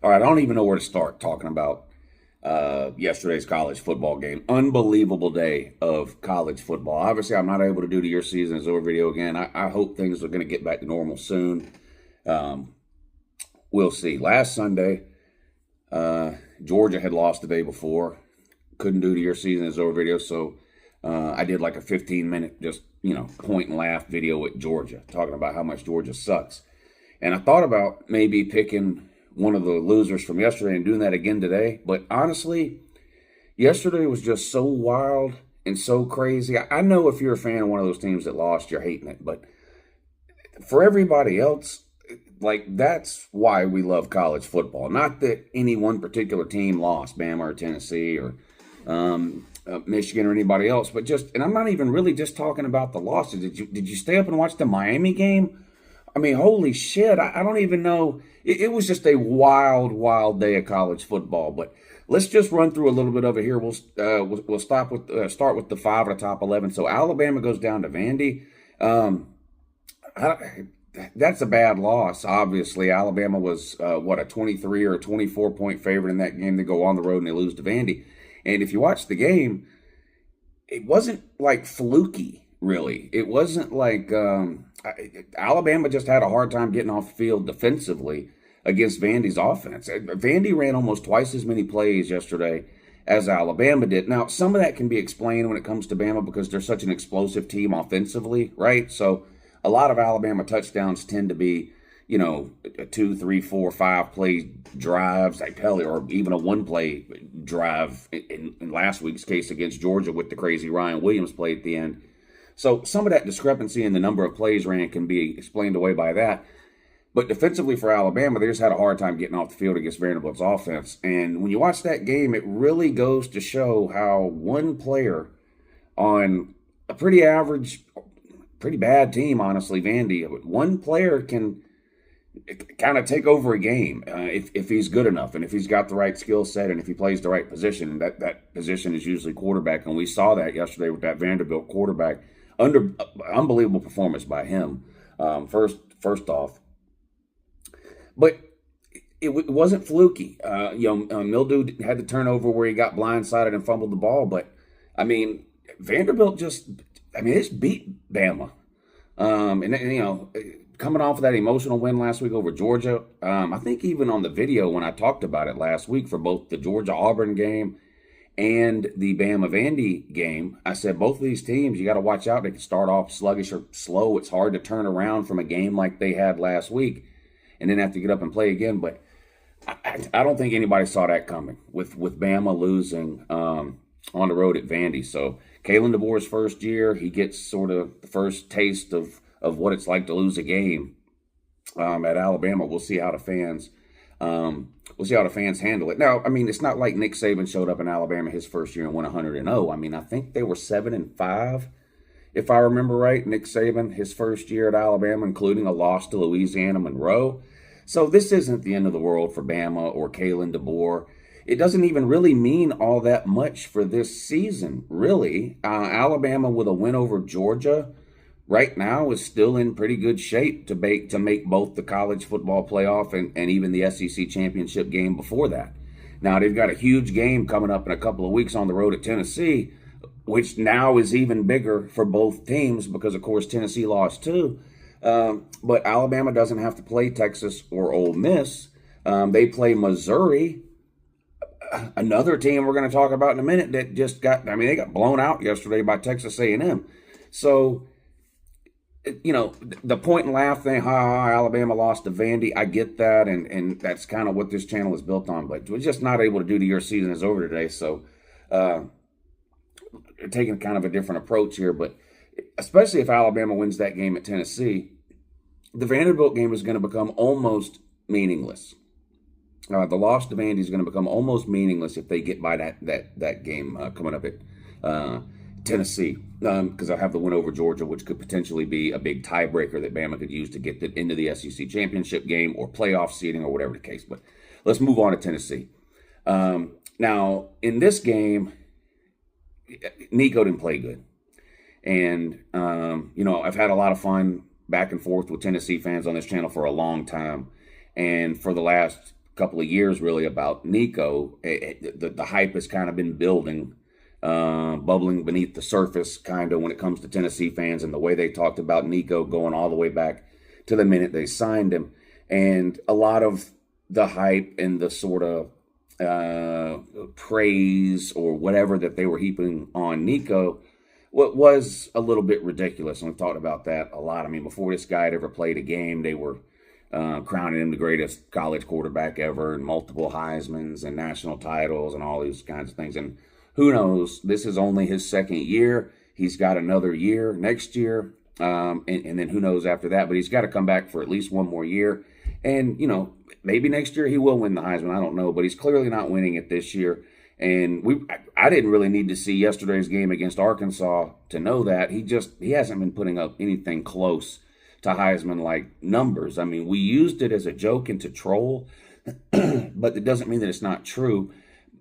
All right, I don't even know where to start talking about yesterday's college football game. Unbelievable day of college football. Obviously, I'm not able to do the Your Season is Over video again. I hope things are going to get back to normal soon. Um, we'll see. Last Sunday, Georgia had lost the day before. Couldn't do the Your Season is Over video, so I did like a 15-minute just, point and laugh video with Georgia, talking about how much Georgia sucks. And I thought about maybe picking one of the losers from yesterday and doing that again today. But honestly, yesterday was just so wild and so crazy. I know if you're a fan of one of those teams that lost, you're hating it. But for everybody else, like, that's why we love college football. Not that any one particular team lost, Bama or Tennessee or Michigan or anybody else, but just, and I'm not even really just talking about the losses. Did you stay up and watch the Miami game? I mean, holy shit! I don't even know. It was just a wild, wild day of college football. But let's just run through a little bit of it here. We'll start with the five of the top 11. So Alabama goes down to Vandy. That's a bad loss. Obviously, Alabama was a 23 or a 24 point favorite in that game. They go on the road and they lose to Vandy. And if you watch the game, it wasn't like fluky. Really, it wasn't like Alabama just had a hard time getting off the field defensively against Vandy's offense. Vandy ran almost twice as many plays yesterday as Alabama did. Now, some of that can be explained when it comes to Bama because they're such an explosive team offensively, right? So a lot of Alabama touchdowns tend to be, 2, 3, 4, 5 play drives, like hell, or even a one play drive in last week's case against Georgia with the crazy Ryan Williams play at the end. So some of that discrepancy in the number of plays ran can be explained away by that. But defensively for Alabama, they just had a hard time getting off the field against Vanderbilt's offense. And when you watch that game, it really goes to show how one player on a pretty average, pretty bad team, honestly, Vandy, one player can kind of take over a game if he's good enough and if he's got the right skill set and if he plays the right position. That position is usually quarterback. And we saw that yesterday with that Vanderbilt quarterback. Unbelievable performance by him. First off, but it wasn't fluky. Mildew had the turnover where he got blindsided and fumbled the ball. But I mean, Vanderbilt it's beat Bama. Coming off of that emotional win last week over Georgia, I think even on the video when I talked about it last week for both the Georgia Auburn game and the Bama Vandy game, I said both of these teams, you got to watch out. They can start off sluggish or slow. It's hard to turn around from a game like they had last week and then have to get up and play again. But I don't think anybody saw that coming with Bama losing on the road at Vandy. So Kalen DeBoer's first year, he gets sort of the first taste of what it's like to lose a game at Alabama. We'll see how the fans handle it. Now, I mean, it's not like Nick Saban showed up in Alabama his first year and went 100-0. I mean, I think they were 7-5, if I remember right. Nick Saban, his first year at Alabama, including a loss to Louisiana Monroe. So this isn't the end of the world for Bama or Kalen DeBoer. It doesn't even really mean all that much for this season, really. Alabama with a win over Georgia right now is still in pretty good shape to make both the college football playoff and even the SEC championship game before that. Now, they've got a huge game coming up in a couple of weeks on the road at Tennessee, which now is even bigger for both teams because, of course, Tennessee lost too. But Alabama doesn't have to play Texas or Ole Miss. They play Missouri, another team we're going to talk about in a minute that just they got blown out yesterday by Texas A&M. So, the point and laugh thing, Alabama lost to Vandy, I get that, and that's kind of what this channel is built on, but we're just not able to do the Your Season is Over today, so taking kind of a different approach here, but especially if Alabama wins that game at Tennessee, the Vanderbilt game is going to become almost meaningless. The loss to Vandy is going to become almost meaningless if they get by that game coming up at Tennessee, because I have the win over Georgia, which could potentially be a big tiebreaker that Bama could use to get into the SEC championship game or playoff seeding or whatever the case. But let's move on to Tennessee. Now, in this game, Nico didn't play good. And, I've had a lot of fun back and forth with Tennessee fans on this channel for a long time. And for the last couple of years really about Nico. The hype has kind of been building, bubbling beneath the surface, kind of when it comes to Tennessee fans and the way they talked about Nico going all the way back to the minute they signed him. And a lot of the hype and the sort of praise or whatever that they were heaping on Nico, what was a little bit ridiculous. And we've talked about that a lot. I mean, before this guy had ever played a game, they were crowning him the greatest college quarterback ever, and multiple Heismans and national titles and all these kinds of things. And who knows, this is only his second year. He's got another year next year. And then who knows after that, but he's got to come back for at least one more year. And, you know, maybe next year he will win the Heisman. I don't know, but he's clearly not winning it this year. And I didn't really need to see yesterday's game against Arkansas to know that. He hasn't been putting up anything close to Heisman-like numbers. I mean, we used it as a joke and to troll, but it doesn't mean that it's not true.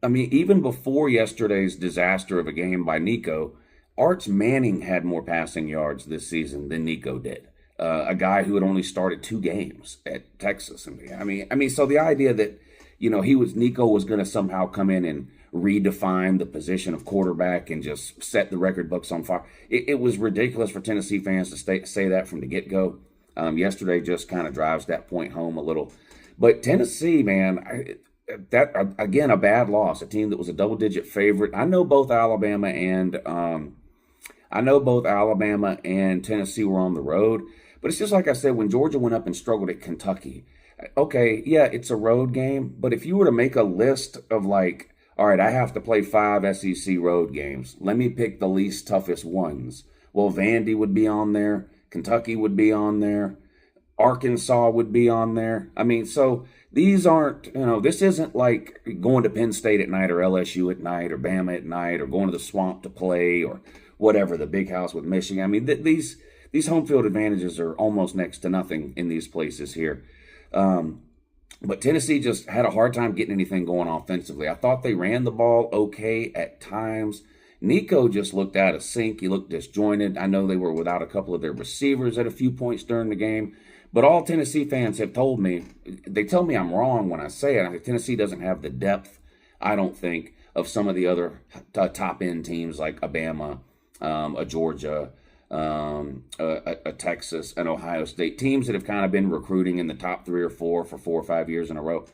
I mean, even before yesterday's disaster of a game by Nico, Arch Manning had more passing yards this season than Nico did. A guy who had only started 2 games at Texas. I mean, so the idea that, you know, Nico was going to somehow come in and redefine the position of quarterback and just set the record books on fire. It was ridiculous for Tennessee fans to say that from the get-go. Yesterday just kind of drives that point home a little. But Tennessee, man, again, a bad loss. A team that was a double-digit favorite. I know both Alabama and Tennessee were on the road. But it's just like I said, when Georgia went up and struggled at Kentucky. Okay, yeah, it's a road game. But if you were to make a list of like, all right, I have to play 5 SEC road games. Let me pick the least toughest ones. Well, Vandy would be on there. Kentucky would be on there. Arkansas would be on there. I mean, so these aren't, you know, this isn't like going to Penn State at night or LSU at night or Bama at night or going to the Swamp to play or whatever, the Big House with Michigan. I mean, these home field advantages are almost next to nothing in these places here. But Tennessee just had a hard time getting anything going offensively. I thought they ran the ball okay at times. Nico just looked out of sync. He looked disjointed. I know they were without a couple of their receivers at a few points during the game. But all Tennessee fans have told me, they tell me I'm wrong when I say it. I think Tennessee doesn't have the depth, I don't think, of some of the other top-end teams like Alabama, a Georgia, a Texas, and Ohio State. Teams that have kind of been recruiting in the top 3 or 4 for 4 or 5 years in a row.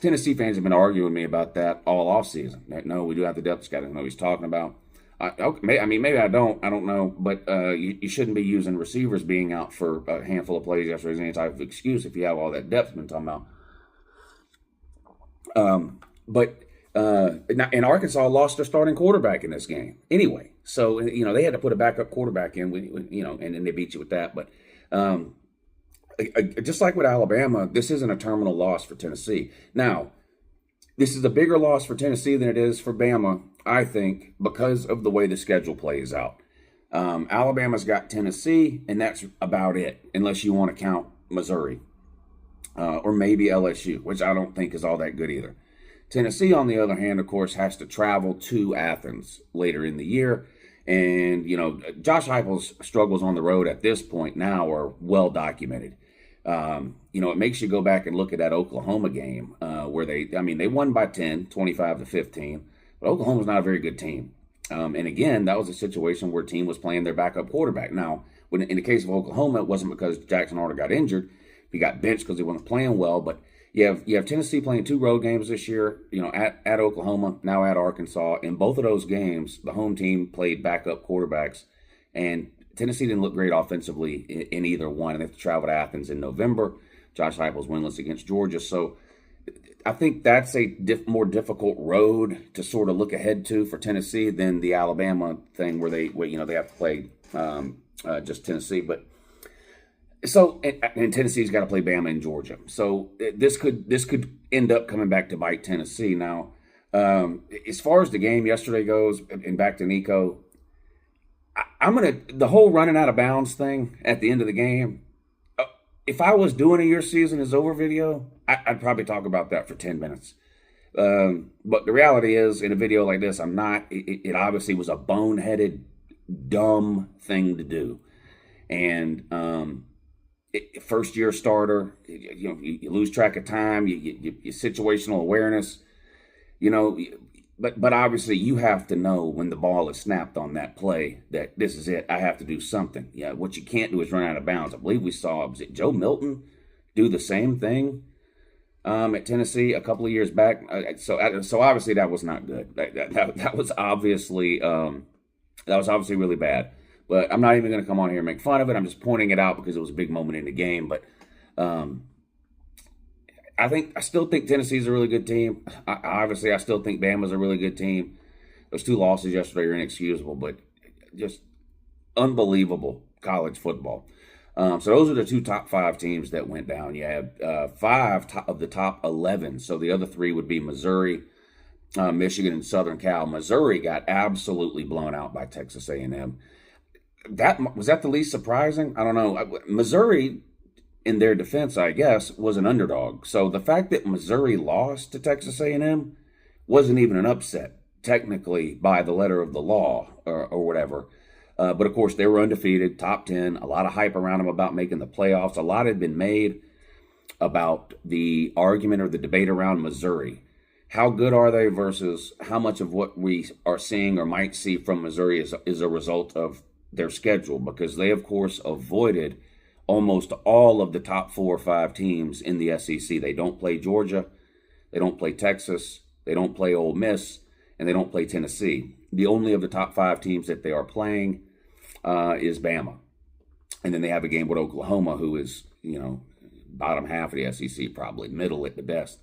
Tennessee fans have been arguing with me about that all offseason. No, we do have the depth. This guy doesn't know what he's talking about. Maybe I don't know, but you shouldn't be using receivers being out for a handful of plays yesterday as any type of excuse if you have all that depth been talking about. And Arkansas lost their starting quarterback in this game anyway. So, you know, they had to put a backup quarterback in, you know, and then they beat you with that. But just like with Alabama, this isn't a terminal loss for Tennessee. Now, this is a bigger loss for Tennessee than it is for Bama, I think, because of the way the schedule plays out. Alabama's got Tennessee, and that's about it, unless you want to count Missouri or maybe LSU, which I don't think is all that good either. Tennessee, on the other hand, of course, has to travel to Athens later in the year. And, you know, Josh Heupel's struggles on the road at this point now are well documented. You know, it makes you go back and look at that Oklahoma game where they won by 10, 25-15. But Oklahoma's not a very good team. And again, that was a situation where a team was playing their backup quarterback. Now, in the case of Oklahoma, it wasn't because Jackson Arnold got injured. He got benched because he wasn't playing well. But you have Tennessee playing 2 road games this year, you know, at Oklahoma, now at Arkansas. In both of those games, the home team played backup quarterbacks. And Tennessee didn't look great offensively in either one. And they have to travel to Athens in November. Josh Heupel's winless against Georgia. So I think that's a more difficult road to sort of look ahead to for Tennessee than the Alabama thing where they have to play just Tennessee. But so and Tennessee's got to play Bama and Georgia. So this could end up coming back to bite Tennessee. Now, as far as the game yesterday goes, and back to Nico, the whole running out of bounds thing at the end of the game. If I was doing a "Your Season Is Over" video, I'd probably talk about that for 10 minutes. But the reality is, in a video like this, I'm not. It obviously was a boneheaded, dumb thing to do. And, first year starter. You lose track of time. You situational awareness. You know, but obviously you have to know when the ball is snapped on that play that this is it. I have to do something. Yeah, what you can't do is run out of bounds. I believe we saw, was it Joe Milton do the same thing at Tennessee a couple of years back. So obviously that was not good. That was obviously really bad. But I'm not even going to come on here and make fun of it. I'm just pointing it out because it was a big moment in the game. But um, I still think Tennessee's a really good team. Obviously, I still think Bama's a really good team. Those two losses yesterday are inexcusable, but just unbelievable college football. So those are the two top five teams that went down. You have of the top 11. So the other three would be Missouri, Michigan, and Southern Cal. Missouri got absolutely blown out by Texas A&M. Was that the least surprising? I don't know. Missouri, in their defense, I guess, was an underdog. So the fact that Missouri lost to Texas A&M wasn't even an upset, technically, by the letter of the law or whatever. But of course, they were undefeated, top 10, a lot of hype around them about making the playoffs. A lot had been made about the argument or the debate around Missouri. How good are they versus how much of what we are seeing or might see from Missouri is a result of their schedule? Because they, of course, avoided almost all of the top 4 or 5 teams in the SEC. They don't play Georgia, they don't play Texas, they don't play Ole Miss, and they don't play Tennessee. The only of the top 5 teams that they are playing is Bama. And then they have a game with Oklahoma, who is, bottom half of the SEC, probably middle at the best.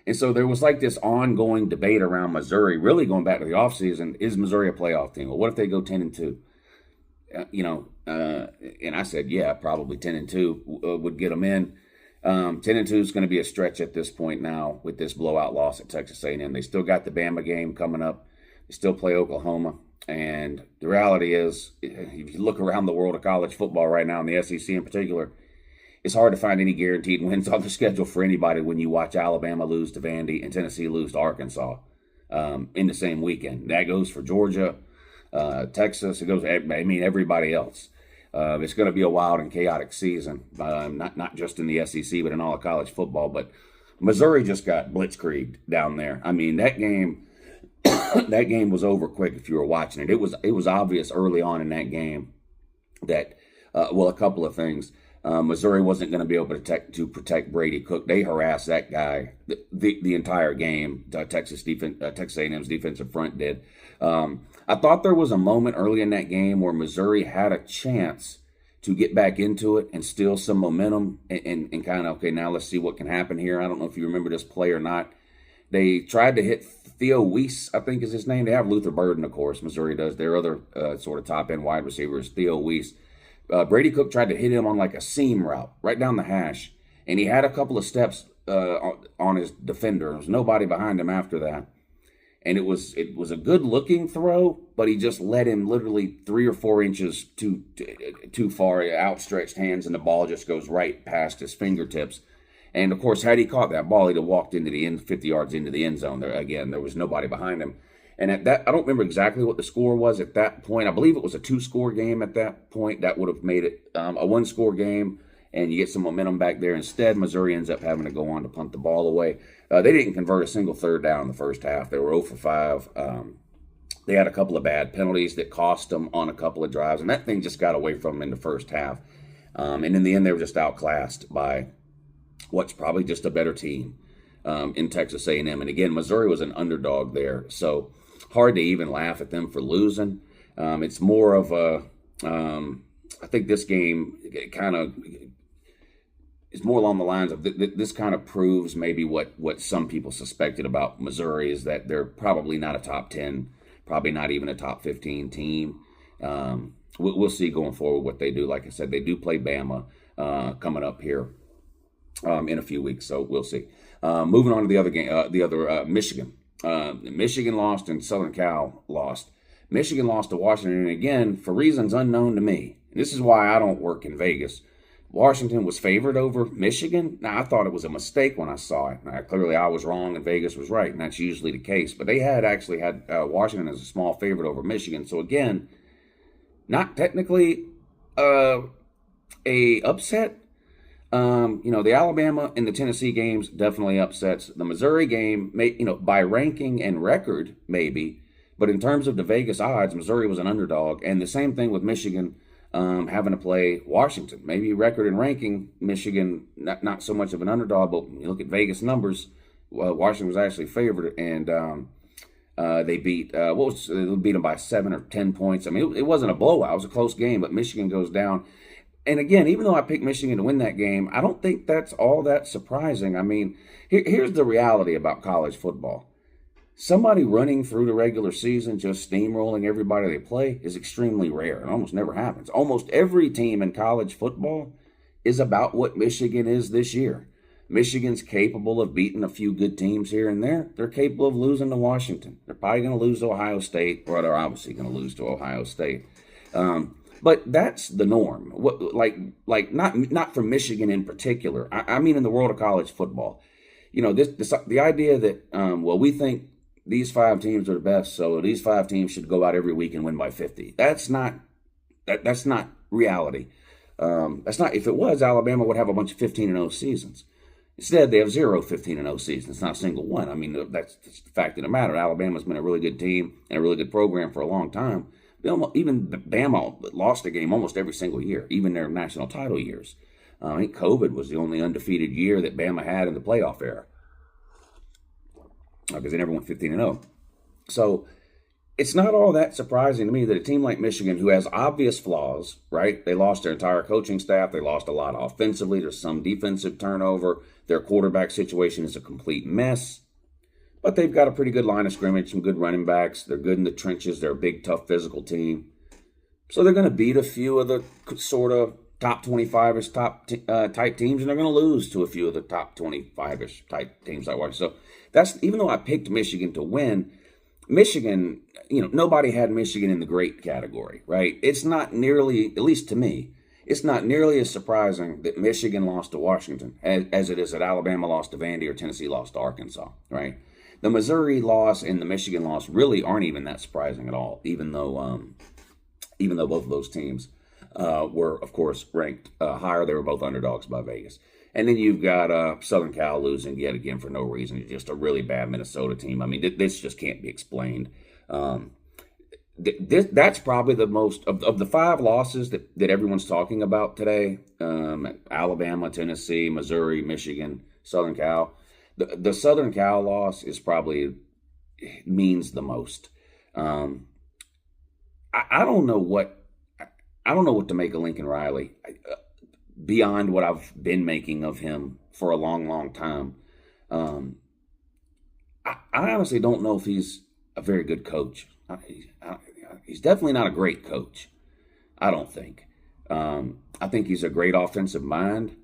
And so there was like this ongoing debate around Missouri, really going back to the offseason. Is Missouri a playoff team? Well, what if they go 10-2? And I said, yeah, probably 10-2 would get them in. 10-2 is going to be a stretch at this point now with this blowout loss at Texas A&M. They still got the Bama game coming up. They still play Oklahoma. And the reality is, if you look around the world of college football right now, in the SEC in particular, it's hard to find any guaranteed wins on the schedule for anybody when you watch Alabama lose to Vandy and Tennessee lose to Arkansas in the same weekend. That goes for Georgia, Texas. It goes, everybody else. It's going to be a wild and chaotic season, not just in the SEC, but in all of college football. But Missouri just got blitzkrieged down there. I mean, that game was over quick if you were watching it. It was obvious early on in that game that, a couple of things. Missouri wasn't going to be able to protect Brady Cook. They harassed that guy the entire game. Texas A&M's defensive front did. I thought there was a moment early in that game where Missouri had a chance to get back into it and steal some momentum and kind of, okay, now let's see what can happen here. I don't know if you remember this play or not. They tried to hit Theo Weiss, I think is his name. They have Luther Burden, of course. Missouri does. Their other sort of top-end wide receiver is Theo Weiss. Brady Cook tried to hit him on like a seam route right down the hash, and he had a couple of steps on his defender. There was nobody behind him after that, and it was a good-looking throw, but he just let him literally 3 or 4 inches too far, outstretched hands, and the ball just goes right past his fingertips. And of course, had he caught that ball, he'd have walked into the end, 50 yards into the end zone. There was nobody behind him. And at that, I don't remember exactly what the score was at that point. I believe it was a 2-score game at that point. That would have made it a 1-score game, and you get some momentum back there. Instead, Missouri ends up having to go on to punt the ball away. They didn't convert a single third down in the first half. They were 0 for 5. They had a couple of bad penalties that cost them on a couple of drives, and that thing just got away from them in the first half. And in the end, they were just outclassed by what's probably just a better team in Texas A&M. And again, Missouri was an underdog there, so hard to even laugh at them for losing. It's more of I think this game kind of is more along the lines of this kind of proves maybe what some people suspected about Missouri, is that they're probably not a top 10, probably not even a top 15 team. We'll see going forward what they do. Like I said, they do play Bama coming up here in a few weeks, so we'll see. Moving on to the other game, Michigan. Michigan lost and Southern Cal lost. Michigan lost to Washington, and again, for reasons unknown to me. This is why I don't work in Vegas. Washington was favored over Michigan. Now, I thought it was a mistake when I saw it. Now, clearly, I was wrong and Vegas was right, and that's usually the case. But they had Washington as a small favorite over Michigan. So, again, not technically A upset. The Alabama and the Tennessee games definitely upsets. The Missouri game, by ranking and record, maybe, but in terms of the Vegas odds, Missouri was an underdog. And the same thing with Michigan having to play Washington. Maybe record and ranking, Michigan not so much of an underdog, but when you look at Vegas numbers, Washington was actually favored, and they beat they beat them by 7 or 10 points. I mean, it wasn't a blowout; it was a close game, but Michigan goes down. And again, even though I picked Michigan to win that game, I don't think that's all that surprising. I mean, here's the reality about college football. Somebody running through the regular season, just steamrolling everybody they play, is extremely rare. It almost never happens. Almost every team in college football is about what Michigan is this year. Michigan's capable of beating a few good teams here and there. They're capable of losing to Washington. They're probably going to lose to Ohio State, or they're obviously going to lose to Ohio State. But that's the norm. Not for Michigan in particular. I mean, in the world of college football, the idea that we think these 5 teams are the best, so these 5 teams should go out every week and win by 50. That's not reality. That's not. If it was, Alabama would have a bunch of 15-0 seasons. Instead, they have 0 15-0 seasons, not a single one. I mean, that's the fact of the matter. Alabama's been a really good team and a really good program for a long time. Even Bama lost a game almost every single year, even their national title years. I think COVID was the only undefeated year that Bama had in the playoff era, because they never went 15-0. So it's not all that surprising to me that a team like Michigan, who has obvious flaws, right? They lost their entire coaching staff. They lost a lot offensively. There's some defensive turnover. Their quarterback situation is a complete mess. But they've got a pretty good line of scrimmage, some good running backs. They're good in the trenches. They're a big, tough, physical team. So they're going to beat a few of the sort of top 25-ish type teams, and they're going to lose to a few of the top 25-ish type teams I watch. So that's, even though I picked Michigan to win, Michigan, nobody had Michigan in the great category, right? It's not nearly, at least to me, it's not nearly as surprising that Michigan lost to Washington as it is that Alabama lost to Vandy or Tennessee lost to Arkansas, right? The Missouri loss and the Michigan loss really aren't even that surprising at all, even though both of those teams were, of course, ranked higher. They were both underdogs by Vegas. And then you've got Southern Cal losing yet again for no reason. It's just a really bad Minnesota team. I mean, this just can't be explained. That's probably the most, of the 5 losses that everyone's talking about today, Alabama, Tennessee, Missouri, Michigan, Southern Cal. The Southern Cal loss is probably means the most. I don't know what to make of Lincoln Riley beyond what I've been making of him for a long, long time. I honestly don't know if he's a very good coach. He's definitely not a great coach, I don't think. I think he's a great offensive mind.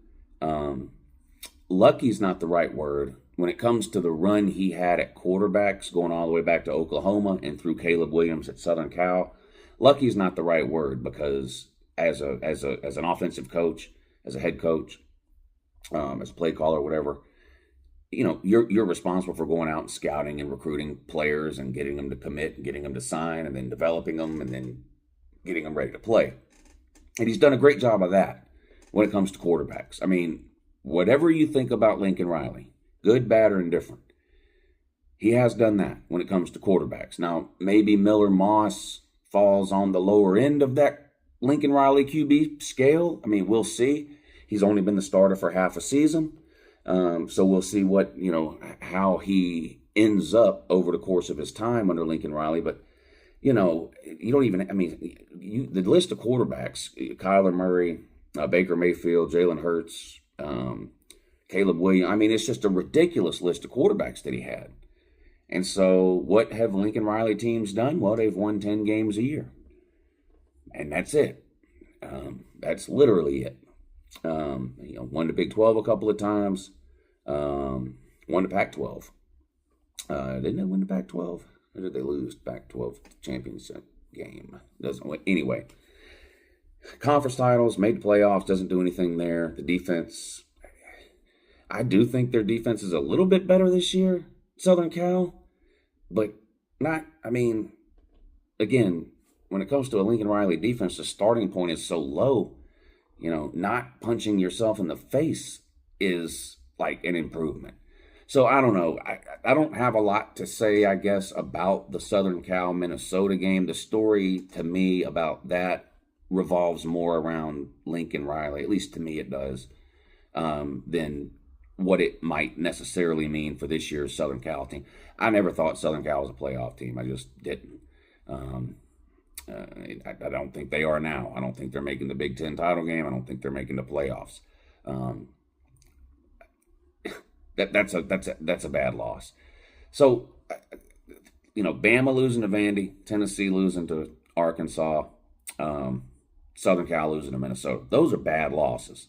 Lucky's not the right word. When it comes to the run he had at quarterbacks, going all the way back to Oklahoma and through Caleb Williams at Southern Cal, lucky's not the right word, because as an offensive coach, as a head coach, as a play caller, whatever, you're responsible for going out and scouting and recruiting players and getting them to commit and getting them to sign and then developing them and then getting them ready to play. And he's done a great job of that when it comes to quarterbacks. I mean, whatever you think about Lincoln Riley, good, bad, or indifferent, he has done that when it comes to quarterbacks. Now, maybe Miller Moss falls on the lower end of that Lincoln Riley QB scale. I mean, we'll see. He's only been the starter for half a season. So we'll see how he ends up over the course of his time under Lincoln Riley. But, you don't even, the list of quarterbacks, Kyler Murray, Baker Mayfield, Jalen Hurts, Caleb Williams. It's just a ridiculous list of quarterbacks that he had. And so what have Lincoln Riley teams done? Well, they've won 10 games a year. And that's it. That's literally it. Won the Big 12 a couple of times. Won the Pac-12. Didn't they win the Pac-12? Or did they lose Pac-12 championship game? Anyway. Conference titles, made the playoffs, doesn't do anything there. The defense, I do think their defense is a little bit better this year, Southern Cal, but not, again, when it comes to a Lincoln Riley defense, the starting point is so low. not punching yourself in the face is like an improvement. So I don't know. I don't have a lot to say, I guess, about the Southern Cal Minnesota game. The story to me about that revolves more around Lincoln Riley, at least to me it does, than what it might necessarily mean for this year's Southern Cal team. I never thought Southern Cal was a playoff team. I just didn't. I don't think they are now. I don't think they're making the Big Ten title game. I don't think they're making the playoffs. That's a bad loss. So, Bama losing to Vandy, Tennessee losing to Arkansas, Southern Cal losing to Minnesota. Those are bad losses.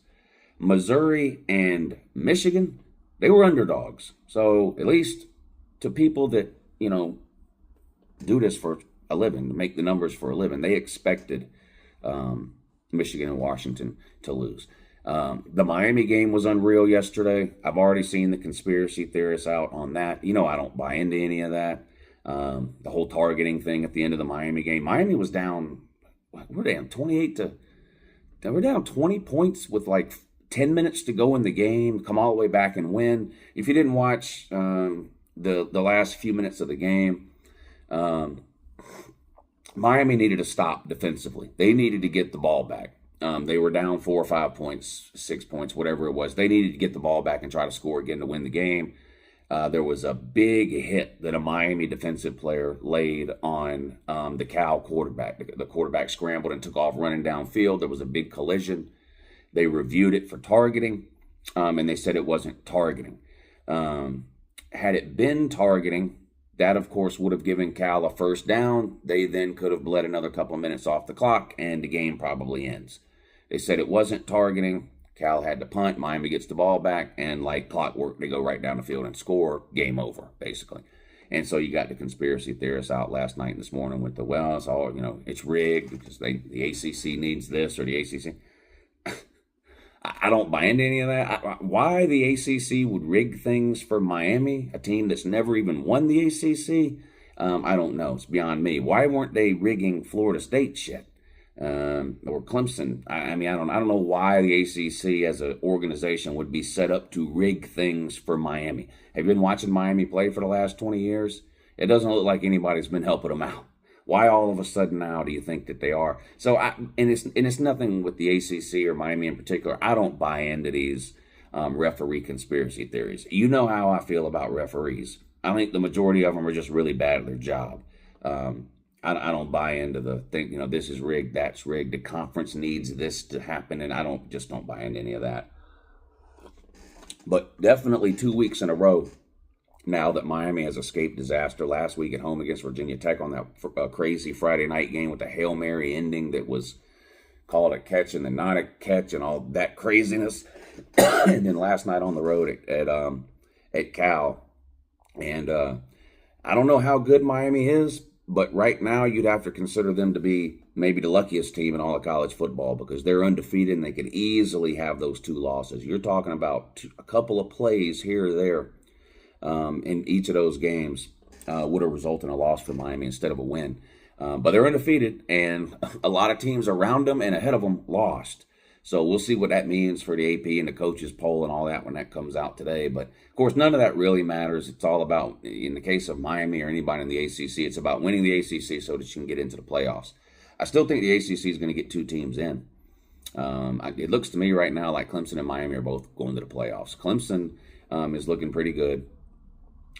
Missouri and Michigan, they were underdogs. So at least to people that, do this for a living, to make the numbers for a living, they expected Michigan and Washington to lose. The Miami game was unreal yesterday. I've already seen the conspiracy theorists out on that. I don't buy into any of that. The whole targeting thing at the end of the Miami game. Miami was down, we're down 20 points with like 10 minutes to go in the game, come all the way back and win. If you didn't watch the last few minutes of the game, Miami needed to stop defensively. They needed to get the ball back. They were down 4 or 5 points, 6 points, whatever it was. They needed to get the ball back and try to score again to win the game. There was a big hit that a Miami defensive player laid on the Cal quarterback. The quarterback scrambled and took off running downfield. There was a big collision. They reviewed it for targeting, and they said it wasn't targeting. Had it been targeting, that, of course, would have given Cal a first down. They then could have bled another couple of minutes off the clock, and the game probably ends. They said it wasn't targeting. Cal had to punt. Miami gets the ball back, and like clockwork, they go right down the field and score. Game over, basically. And so you got the conspiracy theorists out last night and this morning with it's all, it's rigged because the ACC needs this or the ACC. I don't buy into any of that. Why the ACC would rig things for Miami, a team that's never even won the ACC, I don't know. It's beyond me. Why weren't they rigging Florida State shit or Clemson? I don't know why the ACC as an organization would be set up to rig things for Miami. Have you been watching Miami play for the last 20 years? It doesn't look like anybody's been helping them out. Why all of a sudden now do you think that they are? So, it's nothing with the ACC or Miami in particular. I don't buy into these referee conspiracy theories. You know how I feel about referees. I think the majority of them are just really bad at their job. I don't buy into the thing, this is rigged, that's rigged. The conference needs this to happen, and I don't buy into any of that. But definitely 2 weeks in a row now that Miami has escaped disaster. Last week at home against Virginia Tech on that crazy Friday night game with the Hail Mary ending that was called a catch and then not a catch and all that craziness. And then last night on the road at Cal. And I don't know how good Miami is, but right now you'd have to consider them to be maybe the luckiest team in all of college football because they're undefeated and they could easily have those 2 losses. You're talking about a couple of plays here or there in each of those games would have resulted in a loss for Miami instead of a win. But they're undefeated, and a lot of teams around them and ahead of them lost. So we'll see what that means for the AP and the coaches poll and all that when that comes out today. But, of course, none of that really matters. It's all about, in the case of Miami or anybody in the ACC, it's about winning the ACC so that you can get into the playoffs. I still think the ACC is going to get 2 teams in. It looks to me right now like Clemson and Miami are both going to the playoffs. Clemson is looking pretty good.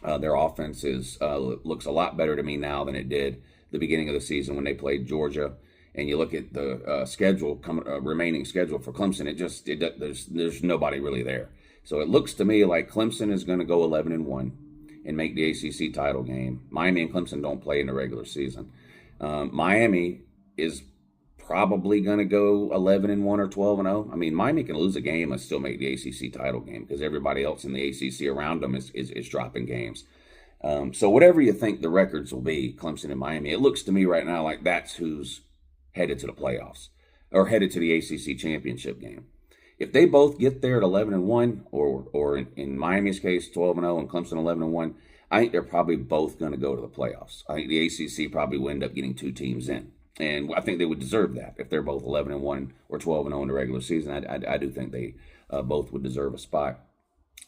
Their offense looks a lot better to me now than it did the beginning of the season when they played Georgia. And you look at the remaining schedule for Clemson, there's nobody really there. So it looks to me like Clemson is going to go 11-1 and make the ACC title game. Miami and Clemson don't play in the regular season. Miami is probably going to go 11-1 or 12-0. I mean, Miami can lose a game and still make the ACC title game because everybody else in the ACC around them is dropping games. So whatever you think the records will be, Clemson and Miami, it looks to me right now like that's who's headed to the playoffs or headed to the ACC championship game. If they both get there at 11-1 or in Miami's case 12-0 and Clemson 11-1, I think they're probably both going to go to the playoffs. I think the ACC probably will end up getting 2 teams in. And I think they would deserve that if they're both 11-1 or 12-0 in the regular season. I do think they both would deserve a spot.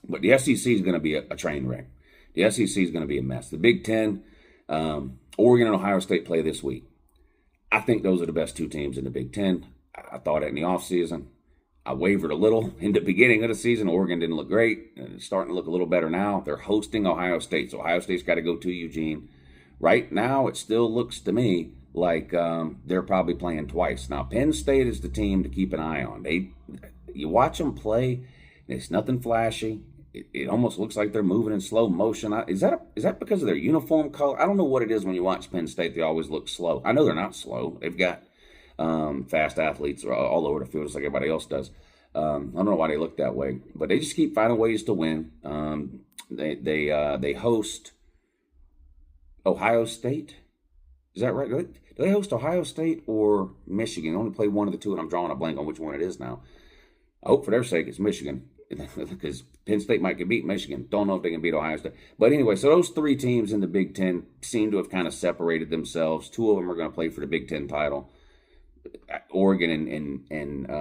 But the SEC is going to be a train wreck. The SEC is going to be a mess. The Big Ten, Oregon and Ohio State play this week. I think those are the best two teams in the Big Ten. I thought it in the offseason. I wavered a little in the beginning of the season. Oregon didn't look great. It's starting to look a little better now. They're hosting Ohio State, so Ohio State's got to go to Eugene. Right now, it still looks to me like they're probably playing twice. Now, Penn State is the team to keep an eye on. You watch them play, it's nothing flashy. It almost looks like they're moving in slow motion. Is that because of their uniform color? I don't know what it is when you watch Penn State. They always look slow. I know they're not slow. They've got fast athletes all over the field just like everybody else does. I don't know why they look that way, but they just keep finding ways to win. They host Ohio State. Is that right? Do they host Ohio State or Michigan? They only play one of the two, and I'm drawing a blank on which one it is now. I hope for their sake it's Michigan, because Penn State might can beat Michigan. Don't know if they can beat Ohio State. But anyway, so those three teams in the Big Ten seem to have kind of separated themselves. Two of them are going to play for the Big Ten title. Oregon and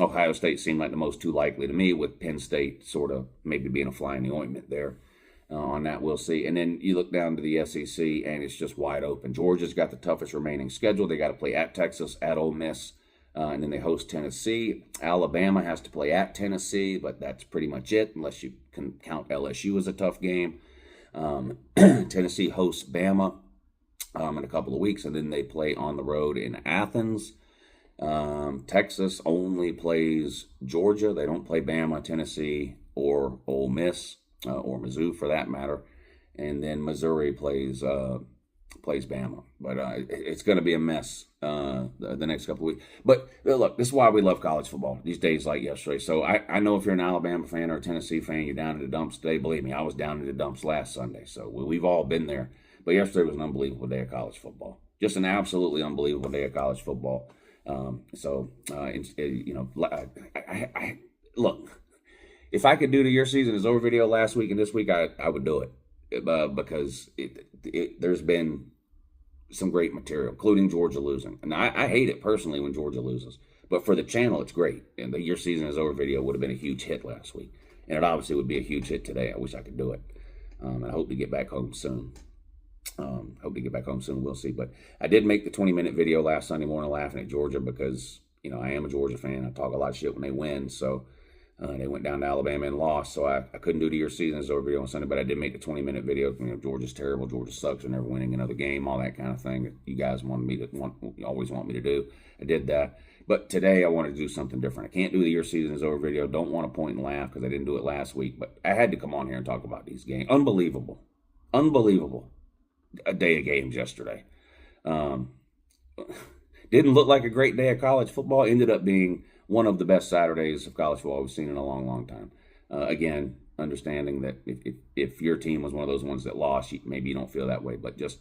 Ohio State seem like the most two likely to me, with Penn State sort of maybe being a fly in the ointment there. On that, we'll see. And then you look down to the SEC, and it's just wide open. Georgia's got the toughest remaining schedule. They got to play at Texas, at Ole Miss, and then they host Tennessee. Alabama has to play at Tennessee, but that's pretty much it, unless you can count LSU as a tough game. Tennessee hosts Bama in a couple of weeks, and then they play on the road in Athens. Texas only plays Georgia. They don't play Bama, Tennessee, or Ole Miss. Or Mizzou for that matter, and then Missouri plays Bama. But it's going to be a mess the next couple of weeks. But look, this is why we love college football these days like yesterday. So I know if you're an Alabama fan or a Tennessee fan, you're down in the dumps today. Believe me, I was down in the dumps last Sunday. So we've all been there. But yesterday was an unbelievable day of college football. Just an absolutely unbelievable day of college football. Look. If I could do the Your Season Is Over video last week and this week, I would do it because there's been some great material, including Georgia losing. And I hate it personally when Georgia loses. But for the channel, it's great. And the Your Season Is Over video would have been a huge hit last week. And it obviously would be a huge hit today. I wish I could do it. And I hope to get back home soon. We'll see. But I did make the 20-minute video last Sunday morning laughing at Georgia because, I am a Georgia fan. I talk a lot of shit when they win. So they went down to Alabama and lost, so I couldn't do the Your Season Is Over video on Sunday, but I did make the 20-minute video. Georgia's terrible, Georgia sucks, they're never winning another game, all that kind of thing that you guys always want me to do. I did that. But today I wanted to do something different. I can't do the Your Season Is Over video. Don't want to point and laugh because I didn't do it last week, but I had to come on here and talk about these games. Unbelievable. A day of games yesterday. Didn't look like a great day of college football. Ended up being one of the best Saturdays of college football we've seen in a long, long time. Again, understanding that if your team was one of those ones that lost, maybe you don't feel that way. But just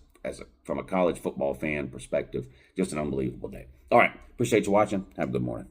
from a college football fan perspective, just an unbelievable day. All right. Appreciate you watching. Have a good morning.